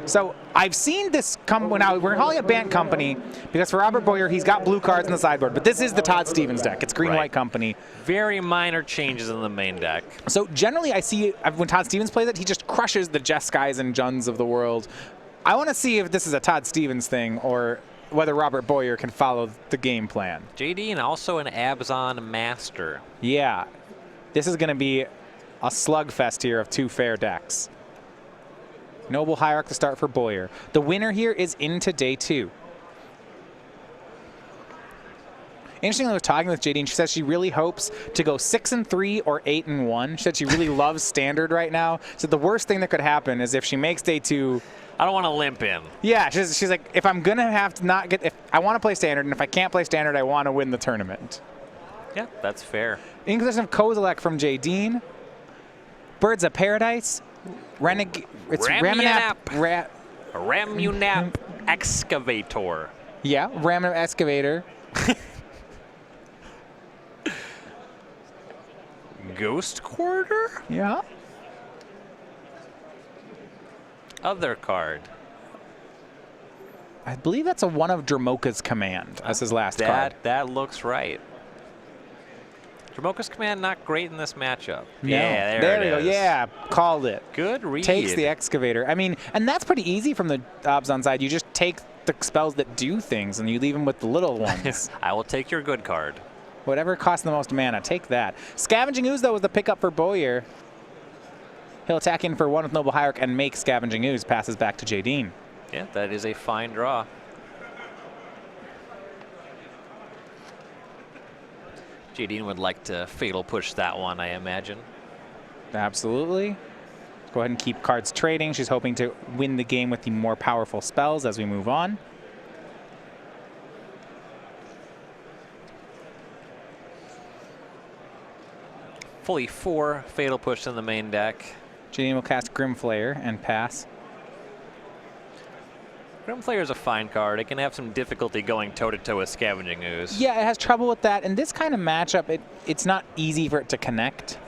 So I've seen this come now. We're calling it Bant Company because for Robert Boyer, he's got blue cards in the sideboard, but this is the Todd Stevens deck. It's green-white company. Very minor changes in the main deck. So generally, I see when Todd Stevens plays it, he just crushes the Jeskis and Juns of the world. I want to see if this is a Todd Stevens thing or whether Robert Boyer can follow the game plan. Jadine also an Abzan master. Yeah, this is going to be a slugfest here of two fair decks. Noble Hierarch to start for Boyer. The winner here is into day 2. Interestingly, I was talking with Jadine. She says she really hopes to go 6-3 or 8-1. She said she really loves Standard right now. So the worst thing that could happen is if she makes day 2. I don't want to limp in. Yeah, she's like, if I'm gonna have to not get, if I want to play Standard, and if I can't play Standard, I want to win the tournament. Yeah, that's fair. Inquisition of Kozilek from Jadine. Birds of Paradise. It's Ramunap Excavator. Yeah, Ramunap Excavator. Ghost Quarter? Yeah. Other card. I believe that's one of Dramoka's Command. That's his last card. That looks right. Dramoka's Command not great in this matchup. No. Yeah, there it we go. is. Yeah, called it. Good read. Takes the Excavator. I mean, and that's pretty easy from the Abzan side. You just take the spells that do things and you leave them with the little ones. I will take your good card. Whatever costs the most mana, take that. Scavenging Ooze, though, was the pickup for Boyer. He'll attack in for 1 with Noble Hierarch and make Scavenging Ooze. Passes back to Jadine. Yeah, that is a fine draw. Jadine would like to Fatal Push that one, I imagine. Absolutely. Let's go ahead and keep cards trading. She's hoping to win the game with the more powerful spells as we move on. Fully 4 Fatal Push in the main deck. Jadine will cast Grimflayer and pass. Grimflayer is a fine card. It can have some difficulty going toe-to-toe with Scavenging Ooze. Yeah, it has trouble with that. In this kind of matchup, it's not easy for it to connect.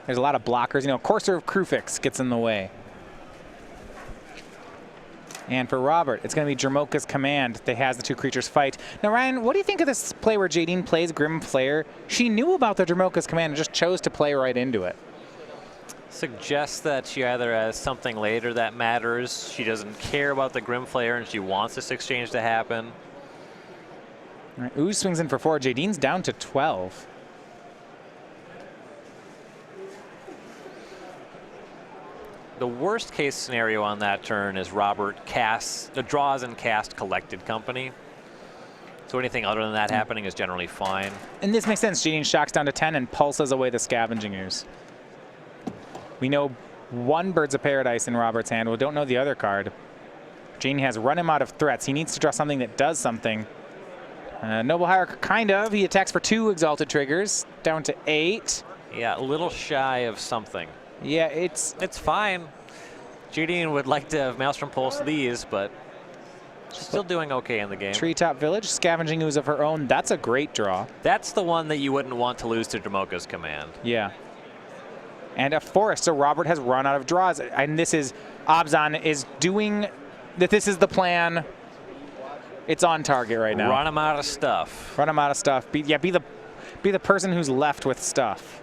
There's a lot of blockers. You know, Courser of Krufix gets in the way. And for Robert, it's going to be Dramoka's Command that has the 2 creatures fight. Now, Ryan, what do you think of this play where Jadine plays Grimflayer? She knew about the Dramoka's Command and just chose to play right into it. Suggests that she either has something later that matters, she doesn't care about the Grimflayer, and she wants this exchange to happen. All right, Ooze swings in for 4. Jadine's down to 12. The worst case scenario on that turn is Robert draws and cast Collected Company. So anything other than that happening is generally fine. And this makes sense. Jadine shocks down to 10 and pulses away the Scavenging Ooze. We know 1 Birds of Paradise in Robert's hand. We don't know the other card. Jadine has run him out of threats. He needs to draw something that does something. Noble Hierarch, kind of. He attacks for 2 Exalted Triggers, down to 8. Yeah, a little shy of something. Yeah, it's fine. Jadine would like to have Maelstrom Pulse these, but she's still doing okay in the game. Treetop Village, Scavenging Ooze of her own. That's a great draw. That's the one that you wouldn't want to lose to Dramoka's Command. Yeah. And a forest, so Robert has run out of draws. And this is, Abzan is doing, that this is the plan. It's on target right now. Run him out of stuff. Run him out of stuff. Be the person who's left with stuff.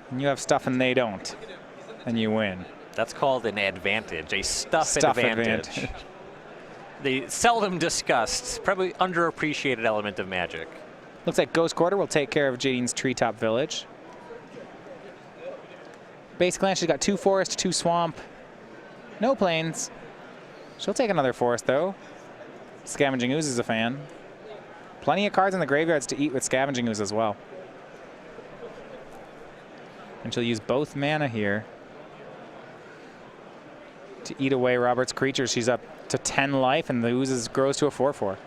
And you have stuff and they don't. And you win. That's called an advantage, a stuff advantage. The seldom discussed, probably underappreciated element of Magic. Looks like Ghost Quarter will take care of Jadine's Treetop Village. Basic land, she's got 2 forest, 2 swamp. No plains. She'll take another forest, though. Scavenging Ooze is a fan. Plenty of cards in the graveyards to eat with Scavenging Ooze as well. And she'll use both mana here to eat away Robert's creatures. She's up to 10 life, and the Ooze grows to a 4/4.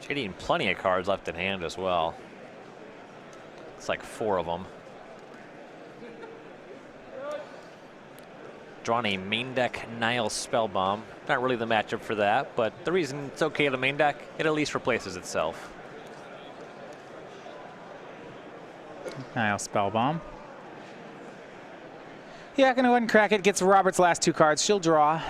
Jadine, plenty of cards left in hand as well. It's like 4 of them. drawn a main deck Nile Spellbomb. Not really the matchup for that, but the reason it's okay to main deck, it at least replaces itself. Nile Spellbomb. Yeah, gonna go ahead and crack it. Gets Robert's last 2 cards. She'll draw.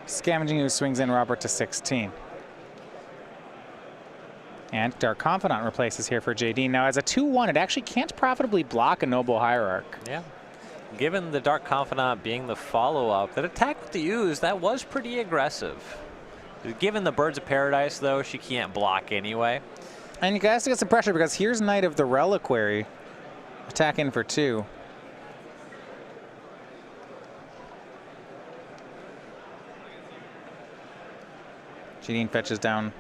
Scavenging Ooze swings in Robert to 16. And Dark Confidant replaces here for Jadine. Now, as a 2-1, it actually can't profitably block a Noble Hierarch. Yeah. Given the Dark Confidant being the follow-up, that attack with the Ooze, that was pretty aggressive. Given the Birds of Paradise, though, she can't block anyway. And you guys get some pressure because here's Knight of the Reliquary attacking for 2. Jadine fetches down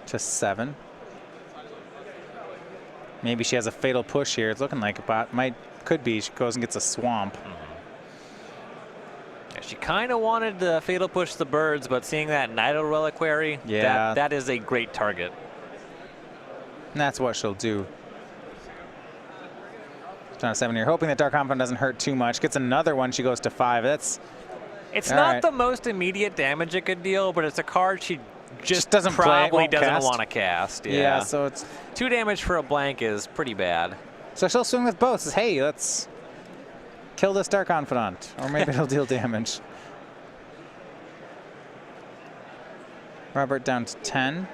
to 7. Maybe she has a fatal push here. It's looking like it, but could be. She goes and gets a swamp. Yeah, she kind of wanted to fatal push the birds, but seeing that Knight of Reliquary, yeah, that is a great target. And that's what she'll do. Down to 7 here, hoping that Dark Confidant doesn't hurt too much. Gets another one. She goes to 5. It's not the most immediate damage it could deal, but it's a card she just doesn't probably doesn't cast. want to cast. Yeah, so it's 2 damage for a blank is pretty bad. So she'll swing with both. Says, hey, let's kill this Dark Confidant, or maybe it'll deal damage. Robert down to 10.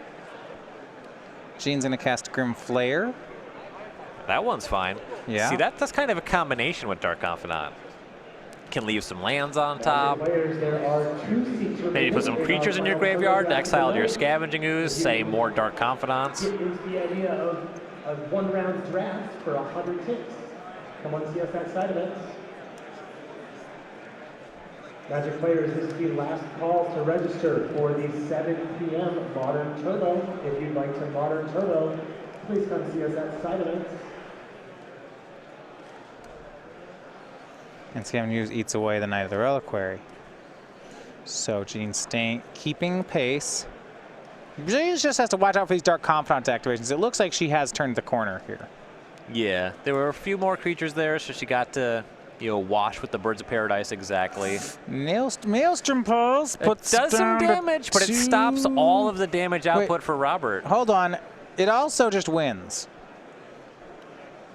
Jean's gonna cast Grim Flayer. That one's fine. Yeah. See, that's kind of a combination with Dark Confidant. Can leave some lands on top. Maybe put some creatures in your graveyard to exile your Scavenging Ooze, say more Dark Confidants. It is the idea of a 1-round draft for 100 ticks. Come on CSX side events. Magic players, this is the last call to register for the 7 p.m. Modern Turbo. If you'd like to Modern Turbo, please come see us at side events. And Scavenging Ooze eats away the Knight of the Reliquary. So Jean's keeping pace. Jean just has to watch out for these Dark Confidant activations. It looks like she has turned the corner here. Yeah, there were a few more creatures there, so she got to, wash with the Birds of Paradise exactly. Maelstrom Pulse puts does some damage, but it stops all of the damage output for Robert. Hold on. It also just wins.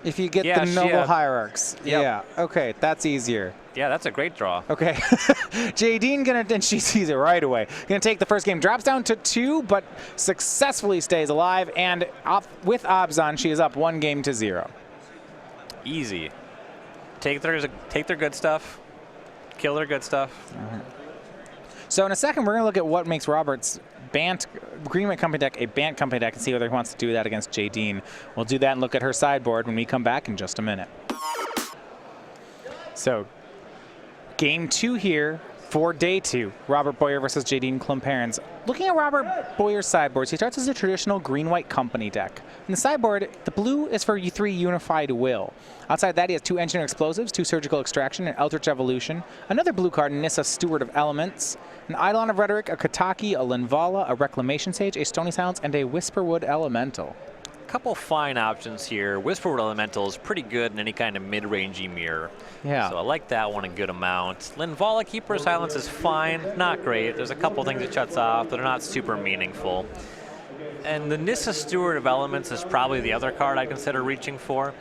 If you get the Noble Hierarchs. Yep. Yeah, okay, that's easier. Yeah, that's a great draw. Okay, Jadine and she sees it right away. Gonna take the first game, drops down to 2, but successfully stays alive, and with Obzon, she is up 1 game to 0. Easy. Take their good stuff, kill their good stuff. So in a second, we're gonna look at what makes Robert's Greenway Company deck a Bant Company deck and see whether he wants to do that against Jadine. We'll do that and look at her sideboard when we come back in just a minute. So, game 2 here for day 2. Robert Boyer versus Jadine Klomparens. Looking at Robert Boyer's sideboards, he starts as a traditional Green-White Company deck. In the sideboard, the blue is for 3 Unified Will. Outside that, he has 2 Engineered Explosives, 2 Surgical Extraction, an Eldritch Evolution, another blue card, Nissa, Steward of Elements, an Eidolon of Rhetoric, a Kataki, a Linvala, a Reclamation Sage, a Stony Silence, and a Whisperwood Elemental. Couple fine options here. Whisperwood Elemental is pretty good in any kind of mid-rangey mirror. Yeah. So I like that one a good amount. Linvala, Keeper of Silence is fine, not great. There's a couple things it shuts off that are not super meaningful. And the Nissa, Steward of Elements is probably the other card I'd consider reaching for.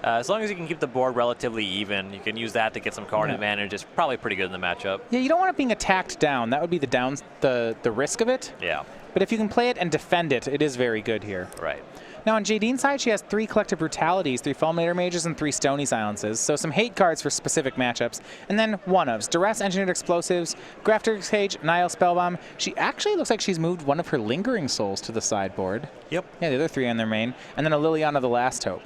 As long as you can keep the board relatively even, you can use that to get some card advantage. It's probably pretty good in the matchup. Yeah, you don't want it being attacked down. That would be the risk of it. Yeah. But if you can play it and defend it, it is very good here. Right. Now on Jadine's side, she has 3 Collective Brutalities, 3 Fulminator Mages, and 3 Stony Silences. So some hate cards for specific matchups. And then one-ofs, Duress, Engineered Explosives, Grafter Cage, Nile Spellbomb. She actually looks like she's moved one of her Lingering Souls to the sideboard. Yep. Yeah, the other 3 on their main. And then a Liliana the Last Hope.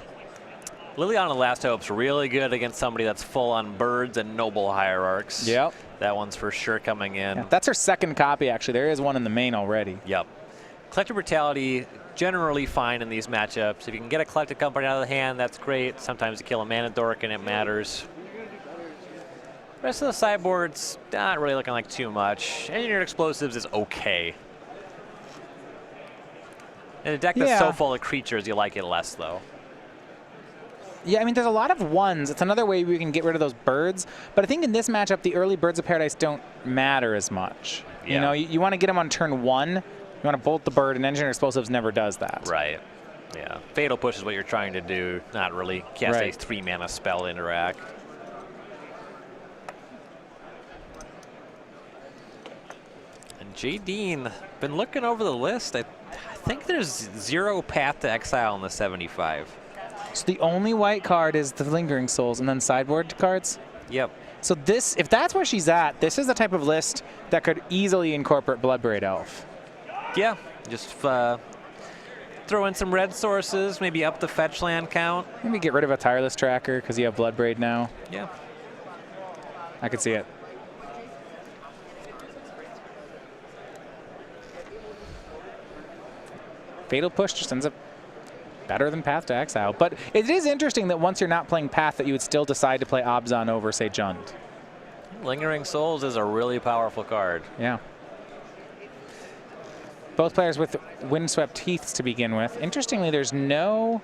Liliana the Last Hope's really good against somebody that's full on birds and noble hierarchs. Yep. That one's for sure coming in. Yeah, that's her second copy, actually. There is one in the main already. Yep. Collective Brutality, generally fine in these matchups. If you can get a Collected Company out of the hand, that's great. Sometimes you kill a Mana Dork and it matters. The rest of the sideboard's not really looking like too much. Engineered Explosives is okay. In a deck that's so full of creatures, you like it less, though. Yeah, I mean, there's a lot of ones. It's another way we can get rid of those birds. But I think in this matchup, the early Birds of Paradise don't matter as much. Yeah. You know, you want to get them on turn 1. You want to bolt the bird, and Engineer Explosives never does that. Right. Yeah. Fatal Push is what you're trying to do, not really cast a 3-mana spell to interact. And Jadine, been looking over the list. I think there's 0 Path to Exile in the 75. So the only white card is the Lingering Souls, and then sideboard cards? Yep. So this, if that's where she's at, this is the type of list that could easily incorporate Bloodbraid Elf. Yeah, just throw in some red sources, maybe up the fetch land count. Maybe get rid of a Tireless Tracker because you have Bloodbraid now. Yeah. I could see it. Fatal Push just ends up better than Path to Exile. But it is interesting that once you're not playing Path that you would still decide to play Abzan over, say, Jund. Lingering Souls is a really powerful card. Yeah. Both players with Windswept Heaths to begin with. Interestingly, there's no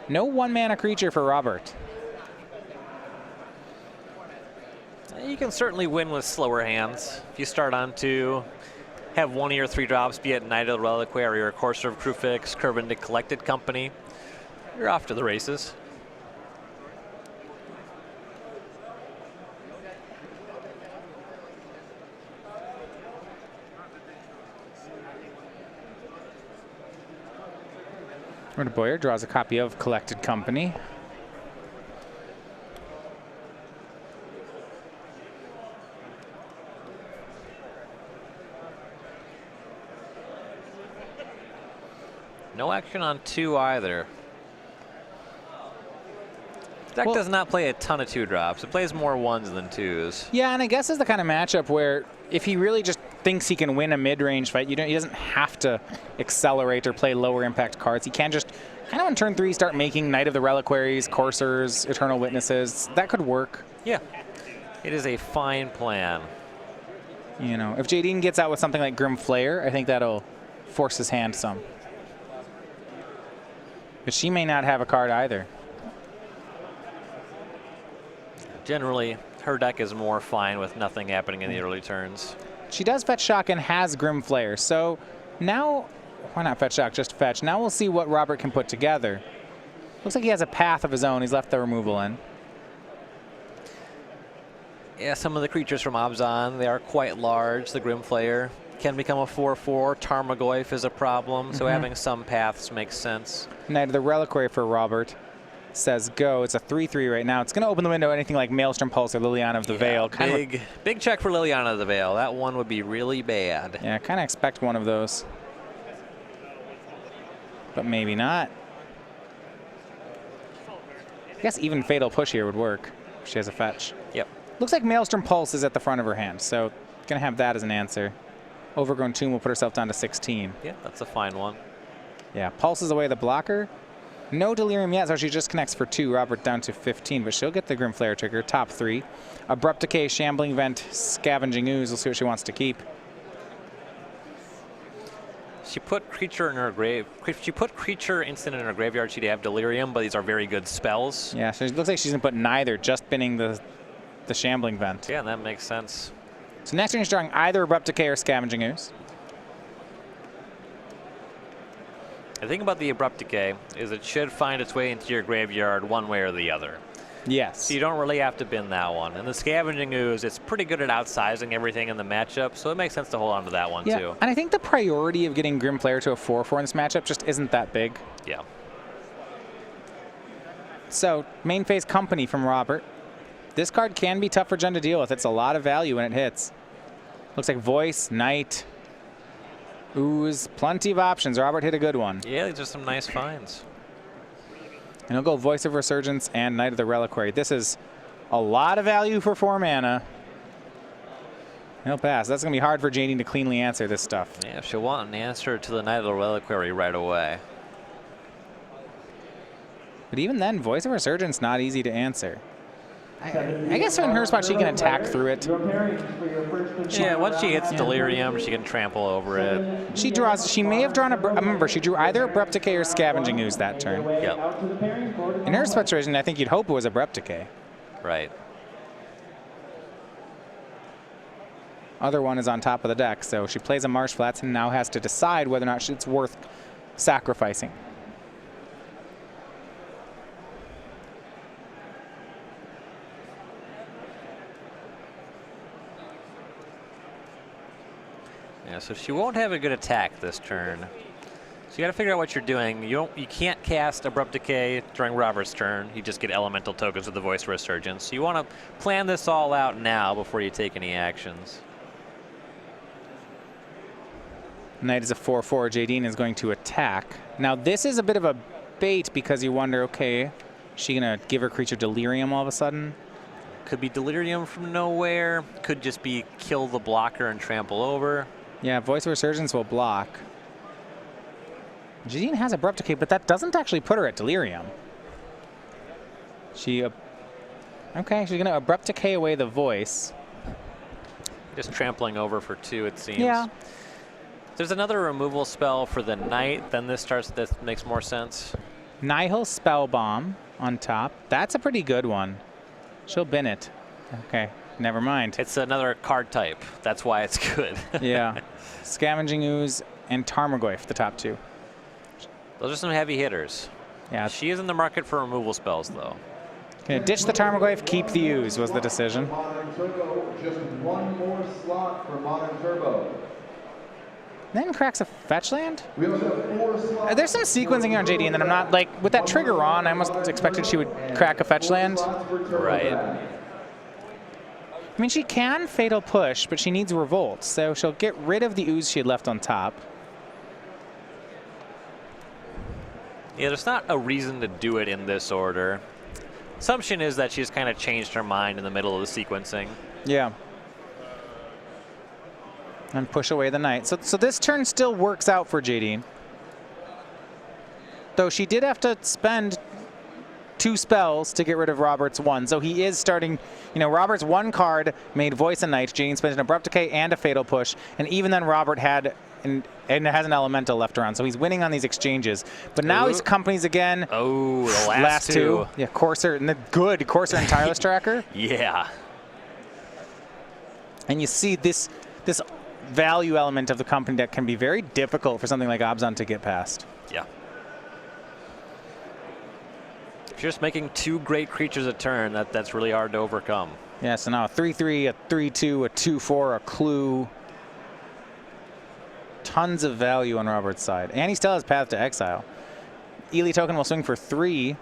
1-mana creature for Robert. You can certainly win with slower hands. If you start on 2, have 1 of your 3 drops, be it Knight of the Reliquary or Courser of Crufix, curve into Collected Company, you're off to the races. Rhoda Boyer draws a copy of Collected Company. No action on 2 either. Deck does not play a ton of 2 drops. It plays more 1s than 2s. Yeah, and I guess it's the kind of matchup where if he really just thinks he can win a mid-range fight, he doesn't have to accelerate or play lower impact cards. He can just kind of on turn 3 start making Knight of the Reliquaries, Coursers, Eternal Witnesses. That could work. Yeah, it is a fine plan. You know, if Jadine gets out with something like Grim Flayer, I think that'll force his hand some. But she may not have a card either. Generally, her deck is more fine with nothing happening in the early turns. She does fetch shock and has Grim Flayer, so now, why not fetch shock, just fetch. Now we'll see what Robert can put together. Looks like he has a path of his own. He's left the removal in. Yeah, some of the creatures from Abzan, they are quite large. The Grim Flayer can become a 4/4. Tarmogoyf is a problem, so having some paths makes sense. Knight of the Reliquary for Robert says go. It's a 3/3 right now. It's going to open the window anything like Maelstrom Pulse or Liliana of the Veil. Big check for Liliana of the Veil. That one would be really bad. Yeah, kind of expect one of those. But maybe not. I guess even Fatal Push here would work. She has a fetch. Yep. Looks like Maelstrom Pulse is at the front of her hand, so going to have that as an answer. Overgrown Tomb will put herself down to 16. Yeah, that's a fine one. Yeah, Pulse is away the blocker. No Delirium yet, so she just connects for 2. Robert down to 15, but she'll get the Grim Flare trigger. Top 3. Abrupt Decay, Shambling Vent, Scavenging Ooze. We'll see what she wants to keep. She put creature in her grave. She put creature instant in her graveyard. She'd have Delirium, but these are very good spells. Yeah, so it looks like she's going to put neither, just binning the Shambling Vent. Yeah, that makes sense. So next turn she's drawing either Abrupt Decay or Scavenging Ooze. The thing about the Abrupt Decay is it should find its way into your graveyard one way or the other. Yes. So you don't really have to bin that one. And the Scavenging Ooze, it's pretty good at outsizing everything in the matchup, so it makes sense to hold on to that one too. And I think the priority of getting Grim Flare to a 4/4 in this matchup just isn't that big. Yeah. So main phase Company from Robert. This card can be tough for Jen to deal with. It's a lot of value when it hits. Looks like Voice, Knight, Ooze, plenty of options. Robert hit a good one. Yeah, these are some nice finds. And he'll go Voice of Resurgence and Knight of the Reliquary. This is a lot of value for 4 mana. He'll pass. That's going to be hard for Jadine to cleanly answer this stuff. Yeah, she'll want an answer to the Knight of the Reliquary right away. But even then, Voice of Resurgence not easy to answer. I guess in her spot, she can attack through it. Yeah, once she hits Delirium, she can trample over it. She draws. She may have drawn a. Remember, she drew either Abrupt Decay or Scavenging Ooze that turn. Yep. In her situation, I think you'd hope it was Abrupt Decay. Right. Other one is on top of the deck, so she plays a Marsh Flats and now has to decide whether or not it's worth sacrificing. Yeah, so she won't have a good attack this turn. So you got to figure out what you're doing. You can't cast Abrupt Decay during Robert's turn. You just get elemental tokens with the Voice Resurgence. So you want to plan this all out now before you take any actions. Knight is a 4/4. Jadine is going to attack. Now this is a bit of a bait because you wonder, okay, is she gonna give her creature Delirium all of a sudden? Could be Delirium from nowhere. Could just be kill the blocker and trample over. Yeah, Voice of Resurgence will block. Jadine has Abrupt Decay, but that doesn't actually put her at Delirium. Okay, she's gonna Abrupt Decay away the Voice. Just trampling over for 2, it seems. Yeah. There's another removal spell for the Knight, then this makes more sense. Nihil Spellbomb on top. That's a pretty good one. She'll bin it. Okay, never mind. It's another card type. That's why it's good. Yeah. Scavenging Ooze and Tarmogoyf, the top 2. Those are some heavy hitters. Yeah. She is in the market for removal spells, though. Gonna ditch the Tarmogoyf, keep the Ooze was the decision. Modern Turbo, just one more slot for Modern Turbo. Then cracks a fetch land. We also have 4 slots. There's some sequencing here on JD, and then I'm not like with that trigger on. I almost expected she would crack a fetch land. Right. I mean, she can Fatal Push, but she needs Revolt, so she'll get rid of the Ooze she had left on top. Yeah, there's not a reason to do it in this order. Assumption is that she's kind of changed her mind in the middle of the sequencing. Yeah. And push away the Knight. So this turn still works out for Jadine. Though she did have to spend 2 spells to get rid of Robert's 1. So he is starting, you know, Robert's 1 card made Voice a Knight. Jadine spent an Abrupt Decay and a Fatal Push. And even then Robert had, and has an Elemental left around. So he's winning on these exchanges. But now he's companies again. Oh, the last two. Yeah, Courser, and the good Courser and Tireless Tracker. Yeah. And you see this value element of the company that can be very difficult for something like Abzan to get past. Yeah. If you're just making 2 great creatures a turn, that's really hard to overcome. Yeah, so now a 3/3, a 3/2, a 2/4, a Clue. Tons of value on Robert's side. And he still has Path to Exile. Ely Token will swing for 3.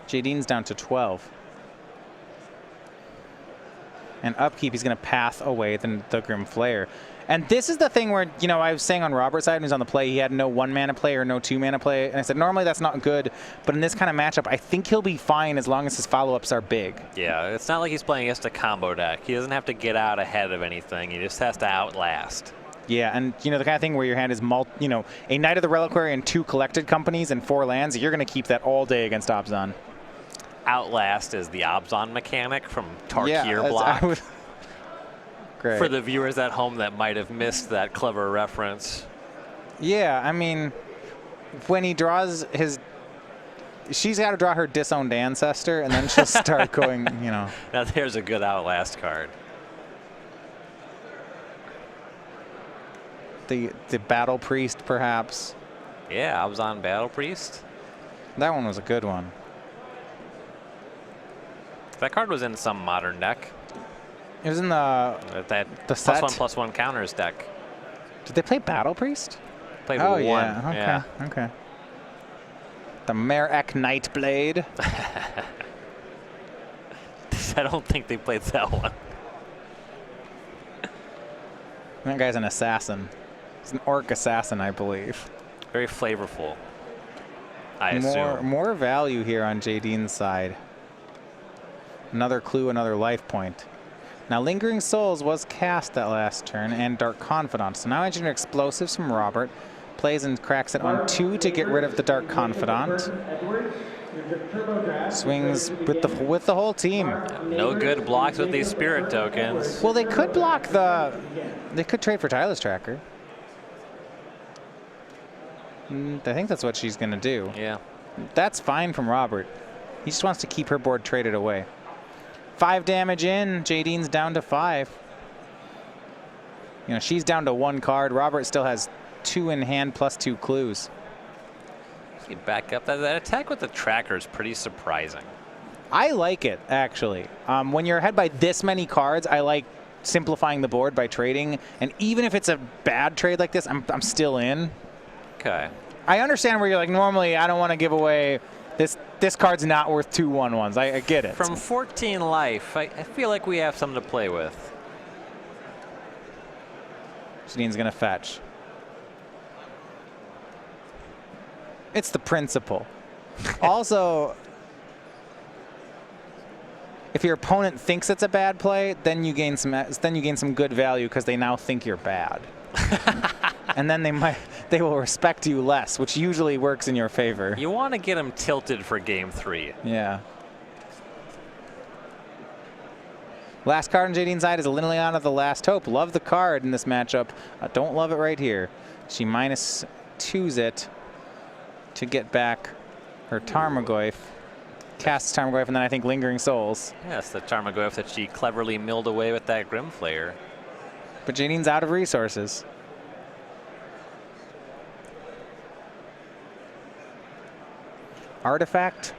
Jadine's down to 12. And upkeep, he's going to path away the Grim Flayer. And this is the thing where, you know, I was saying on Robert's side when he was on the play, he had no 1-mana play or no 2-mana play. And I said, normally that's not good. But in this kind of matchup, I think he'll be fine as long as his follow-ups are big. Yeah, it's not like he's playing against a combo deck. He doesn't have to get out ahead of anything. He just has to outlast. Yeah, and, you know, the kind of thing where your hand is, you know, a Knight of the Reliquary and 2 collected companies and 4 lands, you're going to keep that all day against Abzan. Outlast is the Abzan mechanic from Tarkir block. Great. For the viewers at home that might have missed that clever reference. Yeah, I mean, when he draws his... She's got to draw her Disowned Ancestor, and then she'll start going, you know... Now there's a good Outlast card. The Battle Priest, perhaps. Yeah, Abzan Battle Priest. That one was a good one. That card was in some modern deck. It was in the set. +1/+1 counters deck. Did they play Battle Priest? Played oh, one. Yeah. Okay. Yeah. Okay. The Merek Nightblade. I don't think they played that one. That guy's an assassin. He's an orc assassin, I believe. Very flavorful, I assume. More value here on Jadine's side. Another Clue, another life point. Now, Lingering Souls was cast that last turn, and Dark Confidant. So now Engineer Explosives from Robert. Plays and cracks it on 2 to get rid of the Dark Confidant. Swings with the whole team. No good blocks with these spirit tokens. Well, they could block the. They could trade for Tyler's tracker. I think that's what she's gonna do. Yeah. That's fine from Robert. He just wants to keep her board traded away. 5 damage in. Jadine's down to 5. You know, she's down to 1 card. Robert still has 2 in hand plus 2 clues. You back up. That attack with the tracker is pretty surprising. I like it, actually. When you're ahead by this many cards, I like simplifying the board by trading. And even if it's a bad trade like this, I'm still in. Okay. I understand where you're like, normally I don't want to give away this card's not worth 2 1/1s. I get it. From 14 life, I feel like we have something to play with. Jadine's going to fetch. It's the principle. Also, if your opponent thinks it's a bad play, then you gain some good value because they now think you're bad. And then they will respect you less, which usually works in your favor. You want to get them tilted for game 3. Yeah. Last card on Jadine's side is Liliana, the Last Hope. Love the card in this matchup. Don't love it right here. She -2s it to get back her Tarmogoyf. Casts Tarmogoyf, and then I think Lingering Souls. Yes, the Tarmogoyf that she cleverly milled away with that Grimflayer. But Jadine's out of resources. Artifact.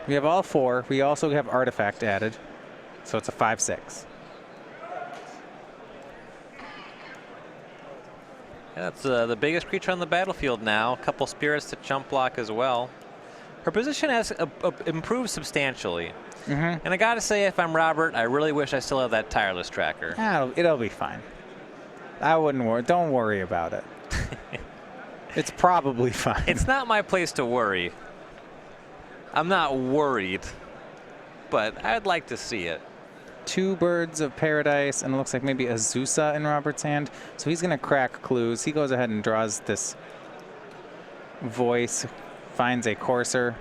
We have all 4. We also have Artifact added. So it's a 5/6. Yeah, that's the biggest creature on the battlefield now. A couple spirits to chump block as well. Her position has improved substantially. And I gotta say, if I'm Robert, I really wish I still had that tireless tracker. It'll be fine. I wouldn't worry. Don't worry about it. It's probably fine. It's not my place to worry. I'm not worried, but I'd like to see it. 2 Birds of Paradise, and it looks like maybe Azusa in Robert's hand. So he's going to crack clues. He goes ahead and draws this voice, finds a Courser.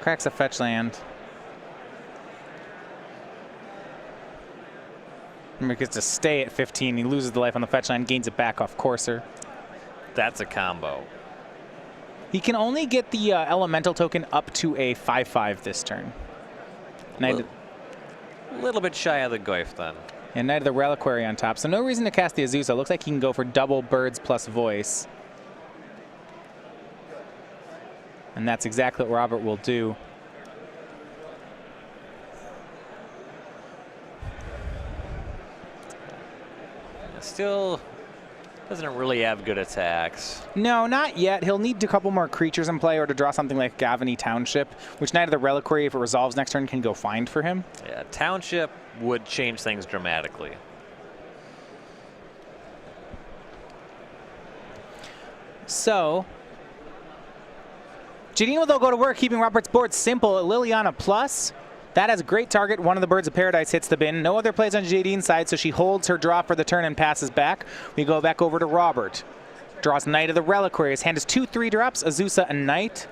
Cracks a fetch land. And he gets to stay at 15. He loses the life on the fetch line, gains it back off Courser. That's a combo. He can only get the elemental token up to a 5/5 this turn. A little bit shy of the Goyf then. And Knight of the Reliquary on top. So no reason to cast the Azusa. Looks like he can go for double birds plus voice. And that's exactly what Robert will do. Still doesn't really have good attacks. No, not yet. He'll need a couple more creatures in play or to draw something like Gavany Township, which Knight of the Reliquary, if it resolves next turn, can go find for him. Yeah, Township would change things dramatically. So, Jadine will though go to work, keeping Robert's board simple. Liliana plus. That has a great target. One of the Birds of Paradise hits the bin. No other plays on Jadine's side, so she holds her draw for the turn and passes back. We go back over to Robert. Draws Knight of the Reliquary. His hand is 2 3-drops, Azusa and Knight.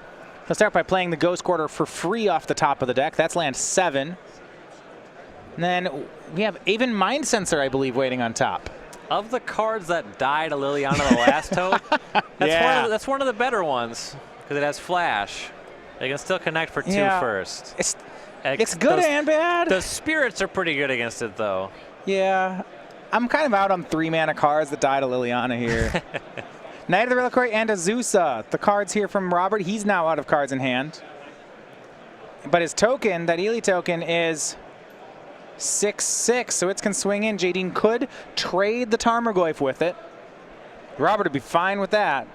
He'll start by playing the Ghost Quarter for free off the top of the deck. That's land 7. And then we have Aven Mind Sensor, I believe, waiting on top. Of the cards that died to Liliana the Last Hope, that's one of the better ones because it has Flash. They can still connect for 2 first. It's good and bad. The spirits are pretty good against it, though. Yeah. I'm kind of out on 3 mana cards that die to Liliana here. Knight of the Reliquary and Azusa. The cards here from Robert. He's now out of cards in hand. But his token, that Ely token, is 6/6, so it can swing in. Jadine could trade the Tarmogoyf with it. Robert would be fine with that.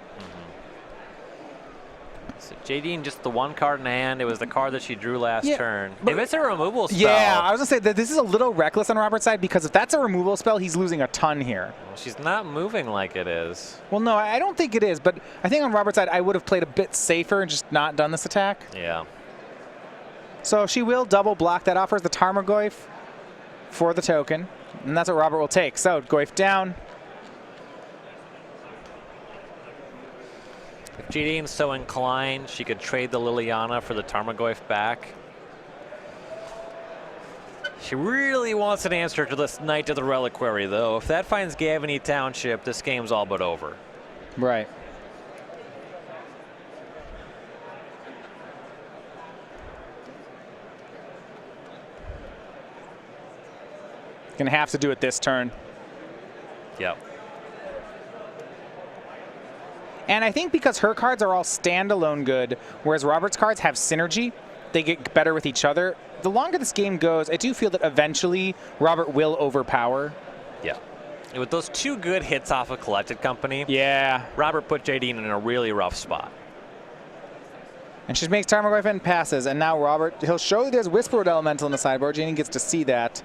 So Jadine, just the 1 card in hand. It was the card that she drew last turn. If it's a removal spell. Yeah, I was going to say that this is a little reckless on Robert's side because if that's a removal spell, he's losing a ton here. Well, she's not moving like it is. Well, no, I don't think it is, but I think on Robert's side, I would have played a bit safer and just not done this attack. Yeah. So she will double block. That offers the Tarmogoyf for the token. And that's what Robert will take. So Goif down. If Jadine's so inclined, she could trade the Liliana for the Tarmogoyf back. She really wants an answer to this Knight of the Reliquary, though. If that finds Gavany Township, this game's all but over. Right. Gonna have to do it this turn. Yep. And I think because her cards are all standalone good, whereas Robert's cards have synergy, they get better with each other. The longer this game goes, I do feel that eventually Robert will overpower. Yeah. And with those 2 good hits off of Collected Company, Yeah. Robert put Jadine in a really rough spot. And she makes Tarmogoyf and passes. And now Robert, he'll show that there's Whisperwood Elemental in the sideboard. Jadine gets to see that.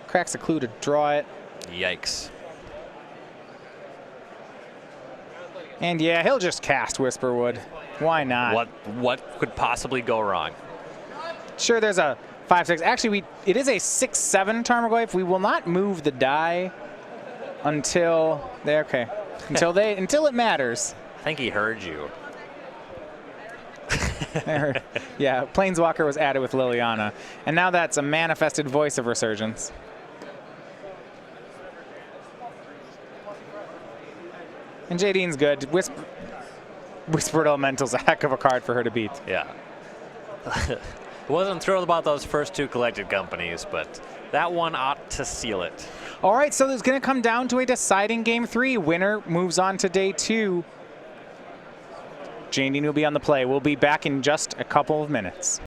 Cracks a clue to draw it. Yikes. And yeah, he'll just cast Whisperwood. Why not? What could possibly go wrong? Sure, there's a 5/6. Actually, it is a 6/7 Tarmogoyf. We will not move the die until until it matters. I think he heard you. Yeah, Planeswalker was added with Liliana, and now that's a manifested voice of Resurgence. And Jadine's good. Whispered Elemental's a heck of a card for her to beat. Yeah. Wasn't thrilled about those first 2 Collected Companies, but that one ought to seal it. All right, so it's going to come down to a deciding game 3. Winner moves on to day 2. Jadine will be on the play. We'll be back in just a couple of minutes.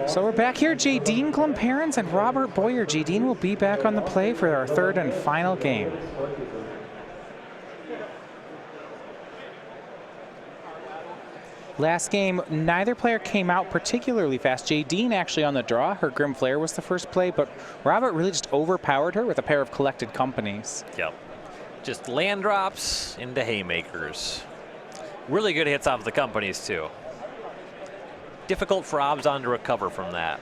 So we're back here. Jadine Klomparens and Robert Boyer. Jadine will be back on the play for our 3rd and final game. Last game, neither player came out particularly fast. Jadine actually on the draw. Her Grim Flare was the first play, but Robert really just overpowered her with a pair of Collected Companies. Yep. Just land drops into haymakers. Really good hits off the companies, too. Difficult for Obzon to recover from that.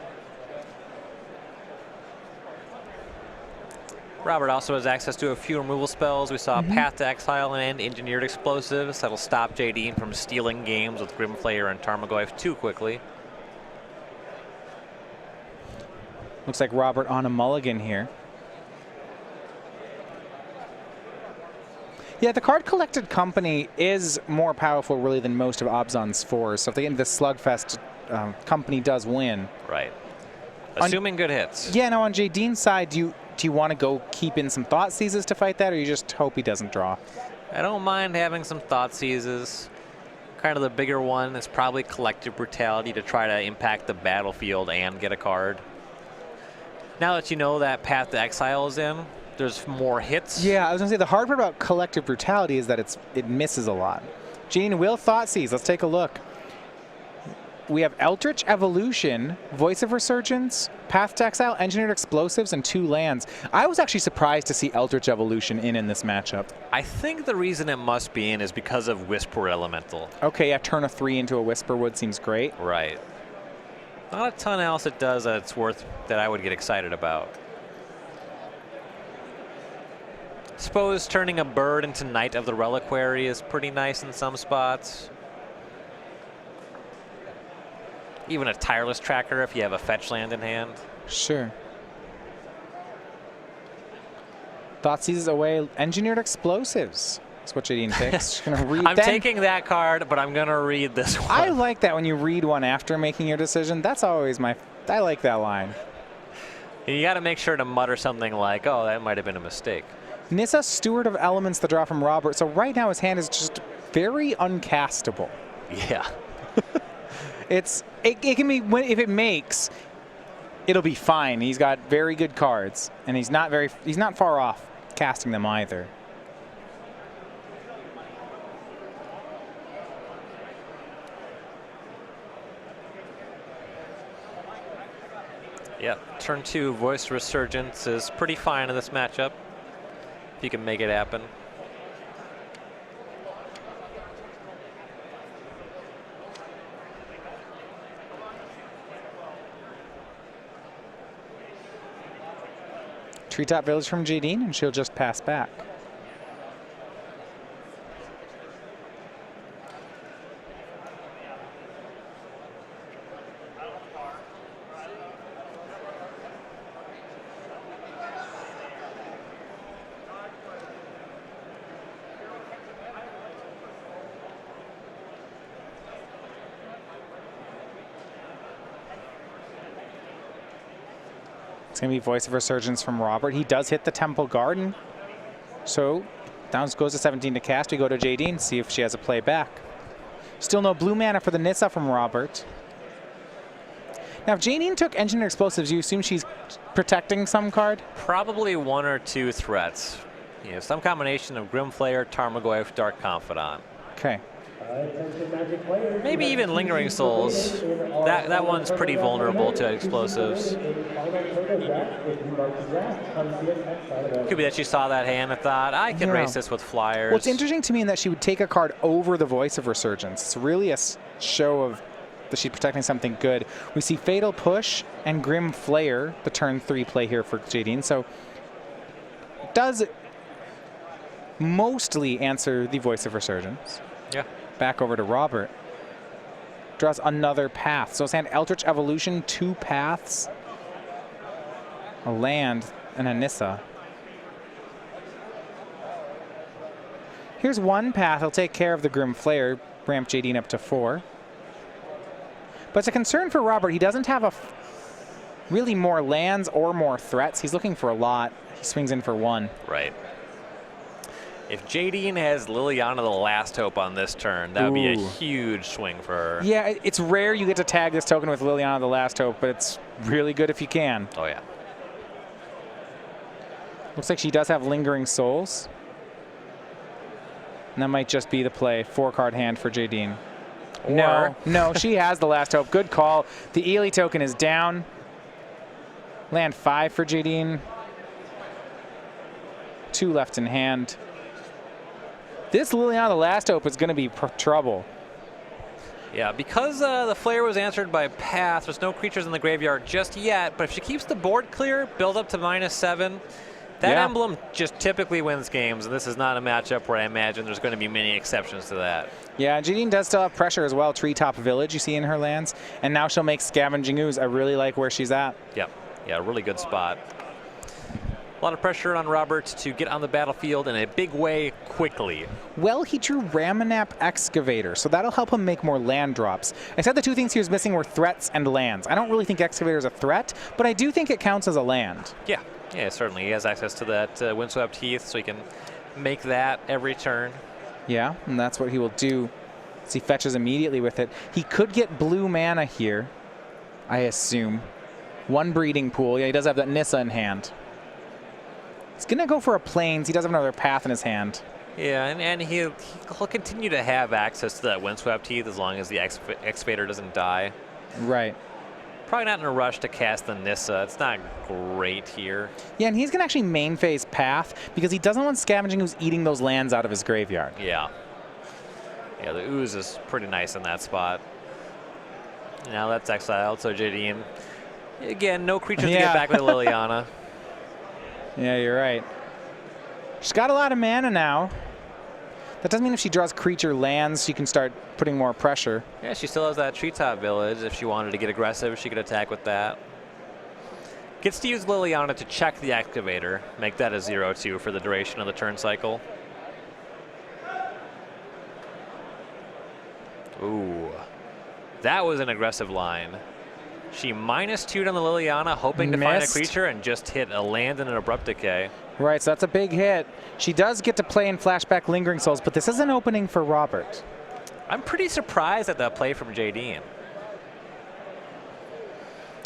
Robert also has access to a few removal spells. We saw Path to Exile and Engineered Explosives. That'll stop Jadine from stealing games with Grimflayer and Tarmogoyf too quickly. Looks like Robert on a mulligan here. Yeah, the card collected company is more powerful really than most of Obzon's fours. So if they get into the Slugfest, company does win. Right. Assuming good hits. Yeah, no, on Jadine's side, do you want to go keep in some Thought Seizes to fight that, or you just hope he doesn't draw? I don't mind having some Thought Seizes. Kind of the bigger one is probably Collective Brutality to try to impact the battlefield and get a card. Now that you know that Path to Exile is in, there's more hits. Yeah, I was going to say the hard part about Collective Brutality is that it misses a lot. Jadine will Thought Seize. Let's take a look. We have Eldritch Evolution, Voice of Resurgence, Path to Exile, Engineered Explosives, and 2 lands. I was actually surprised to see Eldritch Evolution in this matchup. I think the reason it must be in is because of Whisper Elemental. Okay, yeah, turn a 3 into a Whisperwood seems great. Right. Not a ton else it does that it's worth that I would get excited about. Suppose turning a bird into Knight of the Reliquary is pretty nice in some spots. Even a Tireless Tracker if you have a fetch land in hand. Sure. Thought Seizes away Engineered Explosives. That's what Jadine picks. She's gonna read I'm taking that card, but I'm going to read this one. I like that when you read one after making your decision. That's always I like that line. You got to make sure to mutter something like, oh, that might have been a mistake. Nissa, Steward of Elements, the draw from Robert. So right now his hand is just very uncastable. Yeah. It can be, if it makes, it'll be fine. He's got very good cards, and he's not far off casting them either. Yeah, turn 2 Voice Resurgence is pretty fine in this matchup, if you can make it happen. Treetop Village from Jadine, and she'll just pass back. It's going to be Voice of Resurgence from Robert. He does hit the Temple Garden. So down goes to 17 to cast. We go to Jadine, see if she has a play back. Still no blue mana for the Nissa from Robert. Now, if Jadine took Engineered Explosives, you assume she's protecting some card? Probably 1 or 2 threats. You know, some combination of Grimflayer, Tarmogoyf, Dark Confidant. Okay. Maybe even Lingering Souls. That one's pretty vulnerable to explosives. Could be that she saw that hand and thought, I can race this with flyers. Well, it's interesting to me in that she would take a card over the Voice of Resurgence. It's really a show of that she's protecting something good. We see Fatal Push and Grim Flayer, the turn 3 play here for Jadine. So it does mostly answer the Voice of Resurgence. Yeah. Back over to Robert. Draws another path. So it's an Eldritch Evolution, 2 paths, a land, and a Nissa. Here's 1 path. He'll take care of the Grim Flayer, ramp Jadine up to 4. But it's a concern for Robert. He doesn't have really more lands or more threats. He's looking for a lot. He swings in for 1. Right. If Jadine has Liliana the Last Hope on this turn, that would be a huge swing for her. Yeah, it's rare you get to tag this token with Liliana the Last Hope, but it's really good if you can. Oh, yeah. Looks like she does have Lingering Souls. And that might just be the play. 4-card hand for Jadine. No, she has the Last Hope. Good call. The Ely token is down. Land 5 for Jadine. 2 left in hand. This Liliana the Last Hope is going to be trouble. Yeah, because the Flare was answered by Path, there's no creatures in the graveyard just yet, but if she keeps the board clear, build up to -7, That Yeah. emblem just typically wins games, and this is not a matchup where I imagine there's going to be many exceptions to that. Yeah, Jadine does still have pressure as well. Treetop Village you see in her lands. And now she'll make Scavenging Ooze. I really like where she's at. Yep. Yeah, really good spot. A lot of pressure on Robert to get on the battlefield in a big way quickly. Well, he drew Ramanap Excavator, so that'll help him make more land drops. I said the two things he was missing were threats and lands. I don't really think Excavator is a threat, but I do think it counts as a land. Yeah. Yeah, certainly. He has access to that Windswept Heath, so he can make that every turn. Yeah, and that's what he will do. So he fetches immediately with it. He could get blue mana here, I assume. One breeding pool. Yeah, he does have that Nissa in hand. He's going to go for a Plains. He does have another path in his hand. Yeah, and he'll continue to have access to that Windswept Heath as long as the Excavator doesn't die. Right. Probably not in a rush to cast the Nissa. It's not great here. Yeah, and he's going to actually main phase Path because he doesn't want Scavenging Ooze eating those lands out of his graveyard. Yeah. Yeah, the Ooze is pretty nice in that spot. Now that's exiled, so Jadine. Again, no creatures to get back with Liliana. Yeah, you're right. She's got a lot of mana now. That doesn't mean if she draws creature lands, she can start putting more pressure. Yeah, she still has that Treetop Village. If she wanted to get aggressive, she could attack with that. Gets to use Liliana to check the Excavator, make that a 0-2 for the duration of the turn cycle. Ooh, that was an aggressive line. She -2'd on the Liliana, hoping to find a creature, and just hit a land and an Abrupt Decay. Right, so that's a big hit. She does get to play in Flashback Lingering Souls, but this is an opening for Robert. I'm pretty surprised at that play from Jadine.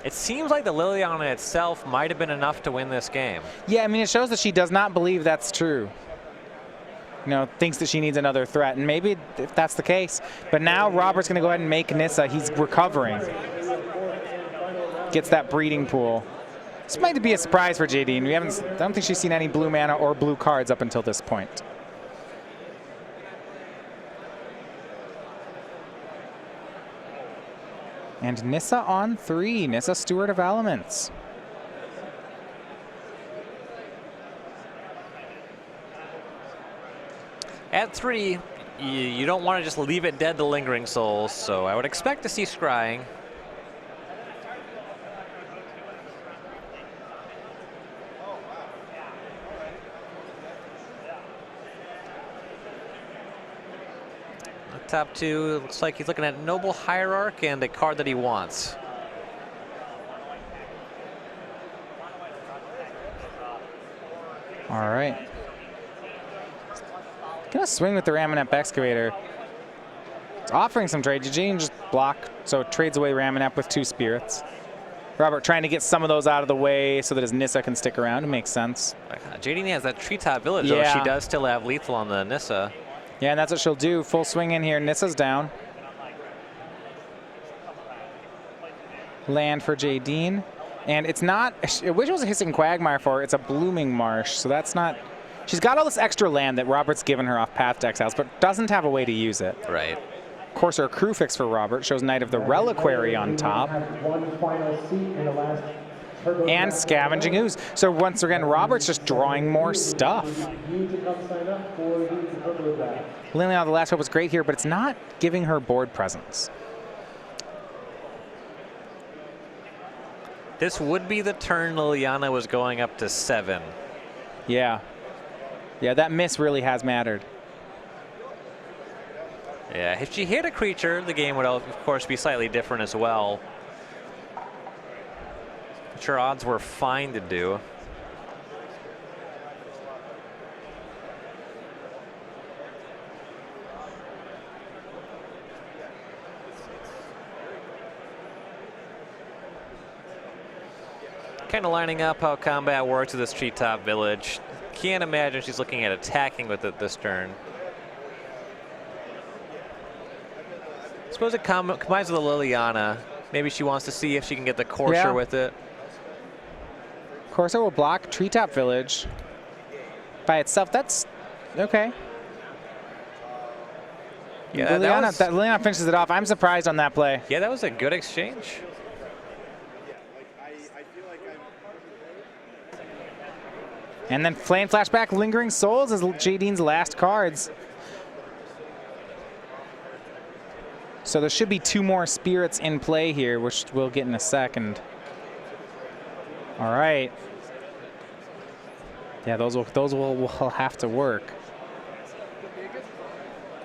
It seems like the Liliana itself might have been enough to win this game. Yeah, I mean, it shows that she does not believe that's true. You know, thinks that she needs another threat, and maybe if that's the case. But now Robert's going to go ahead and make Nissa. He's recovering. Gets that breeding pool. This might be a surprise for Jadine. I don't think she's seen any blue mana or blue cards up until this point. And Nissa on 3. Nissa, Steward of Elements. At 3, you don't want to just leave it dead to Lingering Souls, so I would expect to see Scrying. Top 2, looks like he's looking at Noble Hierarch and a card that he wants. All right. Gonna swing with the Ramanap Excavator. It's offering some trade. Jadine just block, so it trades away Ramanap with 2 spirits. Robert trying to get some of those out of the way so that his Nissa can stick around. It makes sense. Jadine has that Treetop Village, though. She does still have lethal on the Nissa. Yeah, and that's what she'll do. Full swing in here. Nissa's down. Land for Jadine. And it's not, I wish it was a Hissing Quagmire for her. It's a Blooming Marsh, so that's not, she's got all this extra land that Robert's given her off Path to Exiles, but doesn't have a way to use it. Right. Of course, our crew fix for Robert shows Knight of the Reliquary on top. One final seat in the last And Scavenging Ooze. So once again, Robert's just drawing more stuff. Liliana, the last hope was great here, but it's not giving her board presence. This would be the turn Liliana was going up to 7. Yeah. Yeah, that miss really has mattered. Yeah, if she hit a creature, the game would, of course, be slightly different as well. Which her odds were fine to do. Kind of lining up how combat works with this Treetop Village. Can't imagine she's looking at attacking with it this turn. Suppose it combines with the Liliana. Maybe she wants to see if she can get the Courser with it. Courser will block Treetop Village by itself. That's okay. Yeah, Liliana finishes it off. I'm surprised on that play. Yeah, that was a good exchange. And then Flame Flashback, Lingering Souls is Jadine's last cards. So there should be 2 more spirits in play here, which we'll get in a second. All right. Yeah, those will have to work.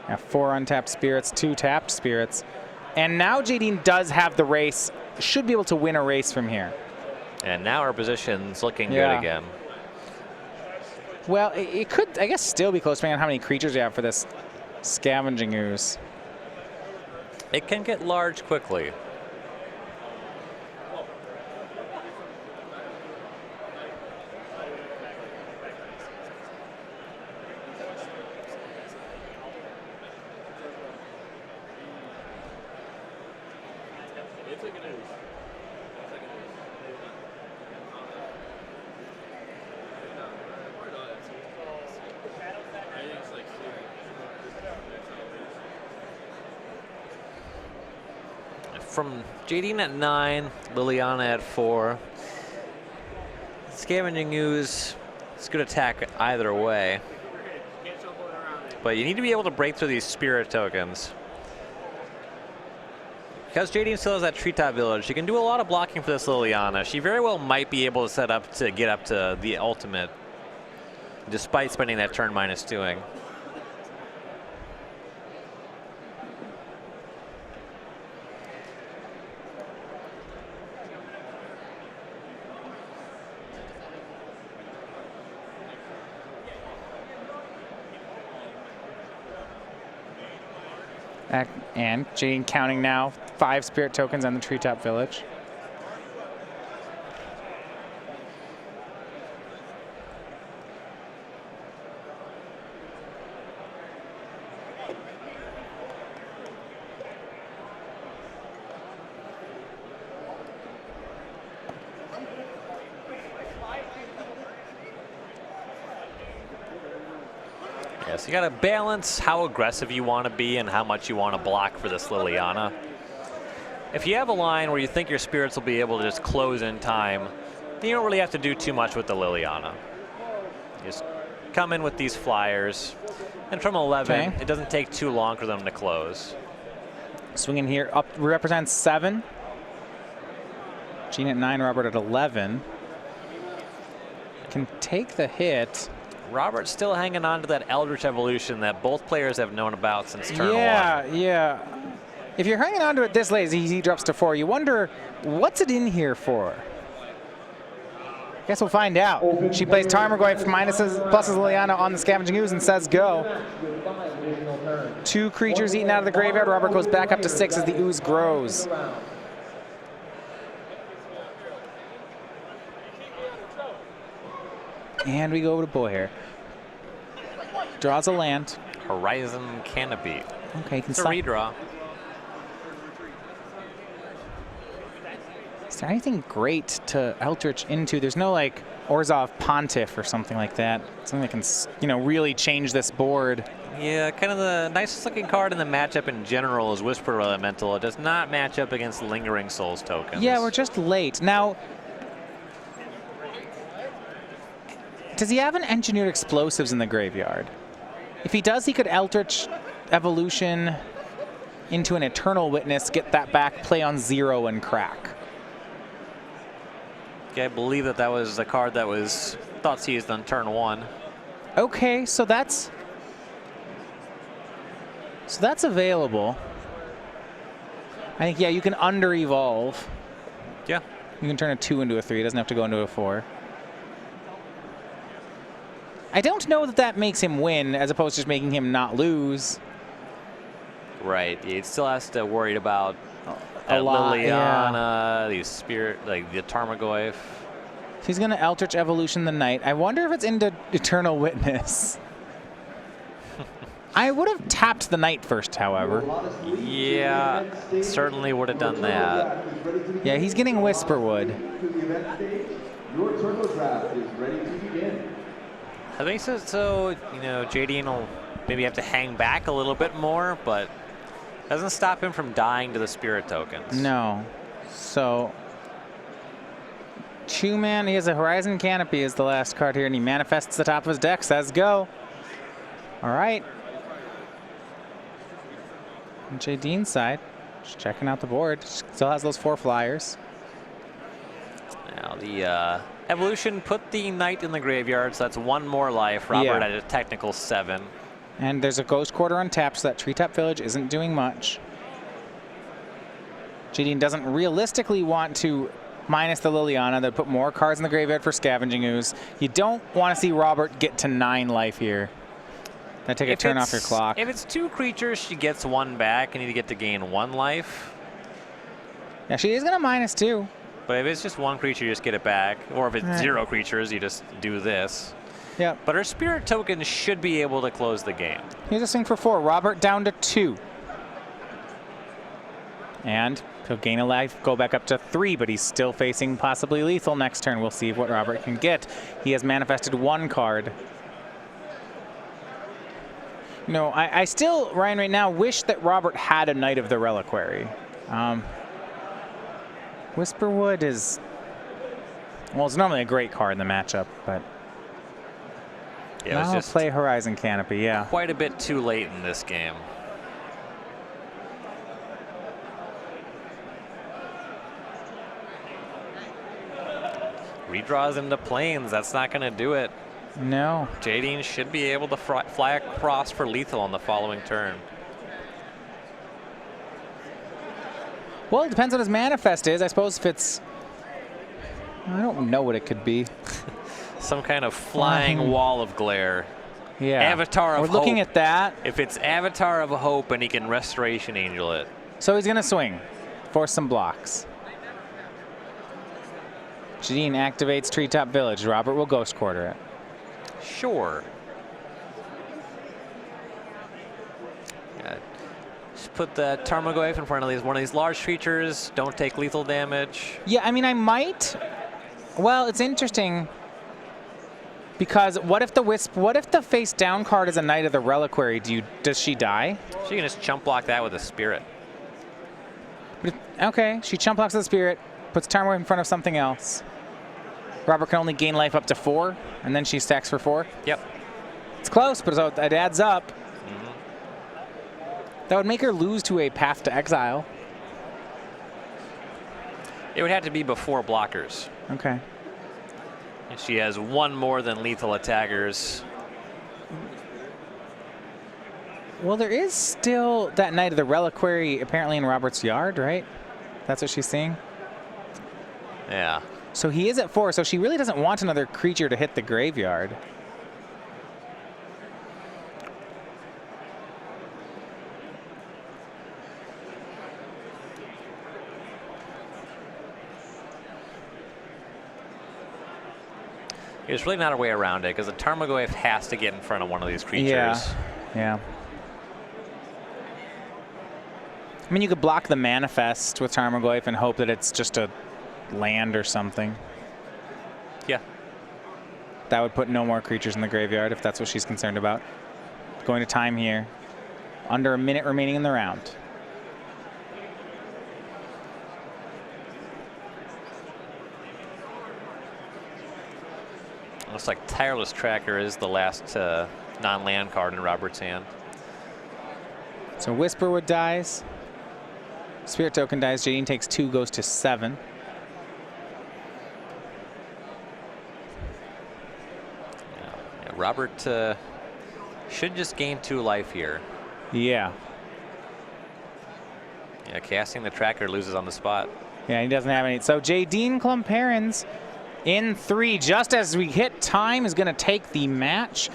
Yeah, 4 untapped spirits, 2 tapped spirits. And now Jadine does have the race, should be able to win a race from here. And now our position's looking good again. Well, it could, I guess, still be close depending on how many creatures you have for this Scavenging Ooze. It can get large quickly. From Jadine at 9, Liliana at 4. Scavenging Ooze, it's good attack either way. But you need to be able to break through these spirit tokens. Because Jadine still has that treetop village, she can do a lot of blocking for this Liliana. She very well might be able to set up to get up to the ultimate, despite spending that turn -2ing. And Jadine counting now 5 spirit tokens on the treetop village. So you got to balance how aggressive you want to be and how much you want to block for this Liliana. If you have a line where you think your spirits will be able to just close in time, then you don't really have to do too much with the Liliana. You just come in with these flyers, and from 11, it doesn't take too long for them to close. Swinging here up represents 7. Gene at 9, Robert at 11. Can take the hit. Robert's still hanging on to that Eldritch Evolution that both players have known about since turn 1. Yeah. If you're hanging on to it this late, he drops to 4. You wonder, what's it in here for? Guess we'll find out. She plays Tarmogoyf, pluses Liliana on the Scavenging Ooze and says go. 2 creatures eaten out of the graveyard. Robert goes back up to 6 as the ooze grows. And we go over to Boyhair. Draws a land. Horizon Canopy. Okay, it's a redraw. Is there anything great to Eldritch into? There's no like Orzhov Pontiff or something like that. Something that can, really change this board. Yeah, kind of the nicest looking card in the matchup in general is Whisper Elemental. It does not match up against Lingering Souls tokens. Yeah, we're just late. Now, does he have an Engineered Explosives in the graveyard? If he does, he could Eldritch Evolution into an Eternal Witness, get that back, play on 0, and crack. Okay, I believe that was the card that was thought seized on turn 1. Okay, so that's available. I think, yeah, you can under-evolve. Yeah. You can turn a 2 into a 3. It doesn't have to go into a 4. I don't know that makes him win, as opposed to just making him not lose. Right. He still has to worry about a lot, Liliana, these spirit, like the Tarmogoyf. He's going to Eldritch Evolution the Knight. I wonder if it's into Eternal Witness. I would have tapped the Knight first, however. Yeah, certainly would have done that. Yeah, he's getting Whisperwood. Your turbo draft is ready to begin. I think so, Jadine will maybe have to hang back a little bit more, but doesn't stop him from dying to the spirit tokens. No. So 2-man. He has a Horizon Canopy as the last card here, and he manifests the top of his deck. Says go. All right. On Jadine's side, just checking out the board. Still has those 4 flyers. Now the evolution put the knight in the graveyard, so that's 1 more life. Robert at a technical 7. And there's a Ghost Quarter untapped, so that Treetop Village isn't doing much. Jadine doesn't realistically want to minus the Liliana. They'll put more cards in the graveyard for Scavenging Ooze. You don't want to see Robert get to 9 life here. That take a turn off your clock. If it's 2 creatures, she gets 1 back, and you get to gain 1 life. Yeah, she is going to minus 2. But if it's just 1 creature, you just get it back. Or if it's 0 creatures, you just do this. Yeah. But her Spirit Token should be able to close the game. Here's a swing for 4. Robert down to 2. And he'll gain a life, go back up to 3, but he's still facing possibly lethal next turn. We'll see what Robert can get. He has manifested 1 card. No, I still, Ryan, right now, wish that Robert had a Knight of the Reliquary. Whisperwood is, well, it's normally a great card in the matchup, but yeah, I'll just play Horizon Canopy, yeah. Quite a bit too late in this game. Redraws into planes, that's not going to do it. No. Jadine should be able to fly across for lethal on the following turn. Well, it depends what his manifest is. I suppose if it's, I don't know what it could be. Some kind of flying wall of glare. Yeah. Avatar of Hope. We're looking at that. If it's Avatar of Hope and he can Restoration Angel it. So he's going to swing, force some blocks. Jadine activates Treetop Village. Robert will Ghost Quarter it. Sure. Yeah. Just put the Tarmogoyf in front of one of these large creatures. Don't take lethal damage. Yeah, I mean, I might. Well, it's interesting because what if the face down card is a Knight of the Reliquary? Does she die? She can just chump block that with a Spirit. Okay, she chump blocks the Spirit, puts Tarmogoyf in front of something else. Robert can only gain life up to 4, and then she stacks for 4. Yep. It's close, but it adds up. That would make her lose to a Path to Exile. It would have to be before blockers. Okay. And she has 1 more than lethal attackers. Well, there is still that Knight of the Reliquary apparently in Robert's yard, right? That's what she's seeing? Yeah. So he is at 4, so she really doesn't want another creature to hit the graveyard. There's really not a way around it because the Tarmogoyf has to get in front of one of these creatures. Yeah. I mean, you could block the Manifest with Tarmogoyf and hope that it's just a land or something. Yeah. That would put no more creatures in the graveyard if that's what she's concerned about. Going to time here. Under a minute remaining in the round. Looks like Tireless Tracker is the last non-land card in Robert's hand. So Whisperwood dies. Spirit Token dies. Jadine takes 2, goes to 7. Yeah, Robert should just gain 2 life here. Yeah. Yeah, casting the tracker loses on the spot. Yeah, he doesn't have any. So Jadine Klomparens in 3, just as we hit time, is going to take the match.